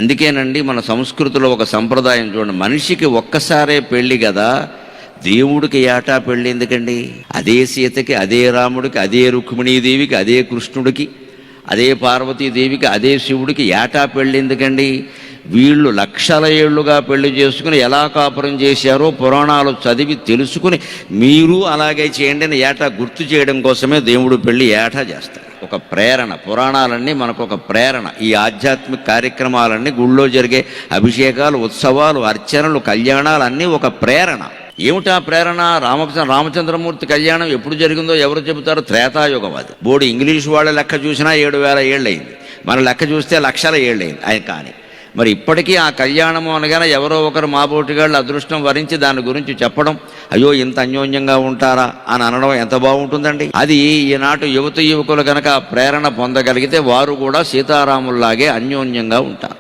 అందుకేనండి మన సంస్కృతిలో ఒక సంప్రదాయం చూడండి, మనిషికి ఒక్కసారే పెళ్ళి కదా, దేవుడికి ఏటా పెళ్ళి ఎందుకండి? అదే సీతకి, అదే రాముడికి, అదే రుక్మిణీదేవికి, అదే కృష్ణుడికి, అదే పార్వతీదేవికి, అదే శివుడికి ఏటా పెళ్ళి ఎందుకండి? వీళ్ళు లక్షల ఏళ్లుగా పెళ్లి చేసుకుని ఎలా కాపురం చేశారో పురాణాలు చదివి తెలుసుకుని మీరు అలాగే చేయండి అని ఏటా గుర్తు చేయడం కోసమే దేవుడు పెళ్లి ఏటా చేస్తారు. ఒక ప్రేరణ, పురాణాలన్నీ మనకు ఒక ప్రేరణ. ఈ ఆధ్యాత్మిక కార్యక్రమాలన్నీ, గుళ్ళో జరిగే అభిషేకాలు, ఉత్సవాలు, అర్చనలు, కళ్యాణాలు అన్నీ ఒక ప్రేరణ. ఏమిటా ప్రేరణ? రామచంద్రమూర్తి కళ్యాణం ఎప్పుడు జరిగిందో ఎవరు చెబుతారు? త్రేతాయుగం. అది బోర్డు ఇంగ్లీష్ వాళ్ళ లెక్క చూసినా 7,000 ఏళ్ళయింది, మన లెక్క చూస్తే లక్షల ఏళ్ళయింది. ఆయన కానీ మరి ఇప్పటికీ ఆ కళ్యాణము అనగానే ఎవరో ఒకరు మాబోటిగాళ్ళు అదృష్టం వరించి దాని గురించి చెప్పడం, అయ్యో ఇంత అన్యోన్యంగా ఉంటారా అని అనడం ఎంత బాగుంటుందండి. అది ఈనాటి యువకులు కనుక ప్రేరణ పొందగలిగితే వారు కూడా సీతారాముల్లాగే అన్యోన్యంగా ఉంటారు.